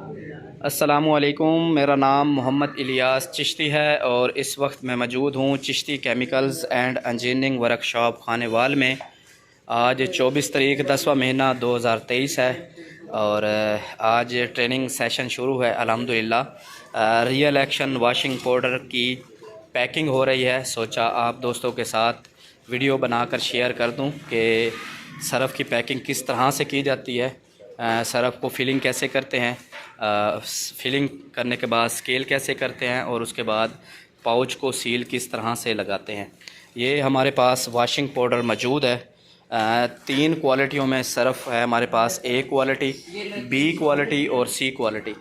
अस्सलामुअलैकुम, मेरा नाम मोहम्मद इलियास चिश्ती है और इस वक्त मैं मौजूद हूँ Chishti chemicals and engineering workshop Khanewal में। आज 24 तारीख 10वां महीना 2023 है और आज ट्रेनिंग सेशन शुरू है अल्हम्दुलिल्लाह। रियल एक्शन वाशिंग पाउडर की पैकिंग हो रही है। सोचा आप दोस्तों के साथ वीडियो बनाकर शेयर कर दूं कि सरफ़ की पैकिंग किस तरह से की जाती है, सरफ़ को फिलिंग कैसे करते हैं, फिलिंग करने के बाद स्केल कैसे करते हैं और उसके बाद पाउच को सील किस तरह से लगाते हैं। ये हमारे पास वाशिंग पाउडर मौजूद है। 3 क्वालिटियों में सरफ़ है हमारे पास, ए क्वालिटी, बी क्वालिटी और सी क्वालिटी।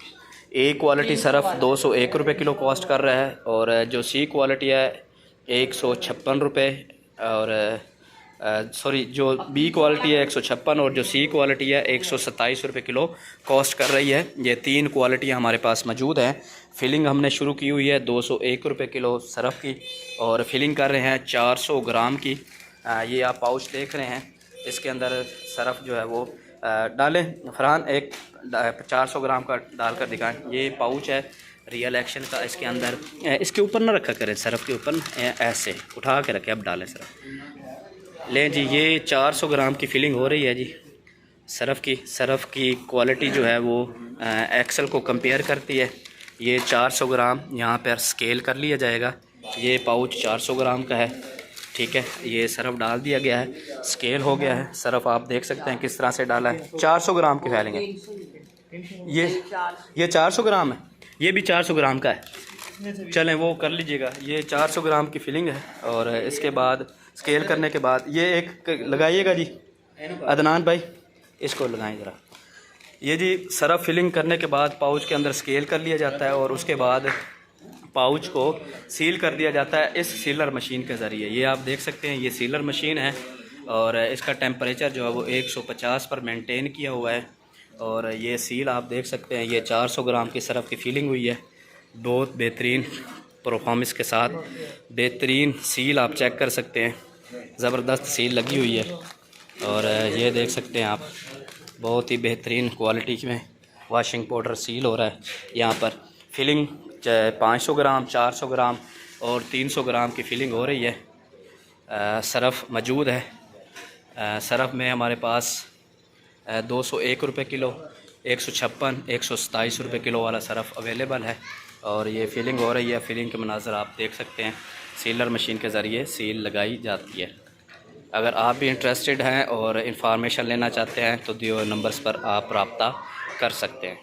ए क्वालिटी सरफ़ 201 रुपये किलो कॉस्ट कर रहा है और जो सी क्वालिटी है 156 रुपये और सॉरी जो बी क्वालिटी है 156 और जो सी क्वालिटी है 127 रुपये किलो कॉस्ट कर रही है। ये 3 क्वालिटियाँ हमारे पास मौजूद हैं। फिलिंग हमने शुरू की हुई है 201 रुपये किलो सरफ़ की और फिलिंग कर रहे हैं 400 ग्राम की। ये आप पाउच देख रहे हैं, इसके अंदर सरफ़ जो है वो डालें। फरहान एक 400 ग्राम का डालकर दिखाएं। ये पाउच है रियल एक्शन का, इसके अंदर इसके ऊपर ना रखा करें, सरफ़ के ऊपर ऐसे उठा के रखें, अब डालें सरफ़। लें जी, ये 400 ग्राम की फिलिंग हो रही है जी सरफ़ की क्वालिटी जो है वो एक्सेल को कंपेयर करती है। ये 400 ग्राम यहाँ पर स्केल कर लिया जाएगा। ये पाउच 400 ग्राम का है, ठीक है। ये सरफ़ डाल दिया गया है, स्केल हो गया है। सरफ़ आप देख सकते हैं किस तरह से डाला है। 400 ग्राम की फैलिंग है। ये 400 ग्राम है, ये भी 400 ग्राम का है। चलें वो कर लीजिएगा। ये 400 ग्राम की फिलिंग है और इसके बाद स्केल करने के बाद ये एक लगाइएगा जी, अदनान भाई इसको लगाएं ज़रा। ये जी सरफ़ फिलिंग करने के बाद पाउच के अंदर स्केल कर लिया जाता है और उसके बाद पाउच को सील कर दिया जाता है इस सीलर मशीन के ज़रिए। ये आप देख सकते हैं, ये सीलर मशीन है और इसका टेम्परेचर जो है वो 150 पर मेंटेन किया हुआ है। और ये सील आप देख सकते हैं, ये 400 ग्राम की सरफ़ की फिलिंग हुई है बहुत बेहतरीन परफॉर्मेंस के साथ। बेहतरीन सील आप चेक कर सकते हैं, ज़बरदस्त सील लगी हुई है और ये देख सकते हैं आप, बहुत ही बेहतरीन क्वालिटी में वाशिंग पाउडर सील हो रहा है। यहाँ पर फिलिंग 500 ग्राम, 400 ग्राम और 300 ग्राम की फिलिंग हो रही है। सरफ़ मौजूद है। सरफ़ में हमारे पास 201 रुपये किलो, 156, 127 रुपये किलो वाला सरफ़ अवेलेबल है और ये फिलिंग हो रही है। फिलिंग के मनाज़र आप देख सकते हैं, सीलर मशीन के ज़रिए सील लगाई जाती है। अगर आप भी इंटरेस्टेड हैं और इंफॉर्मेशन लेना चाहते हैं तो दिए हुए नंबर्स पर आप रब्ता कर सकते हैं।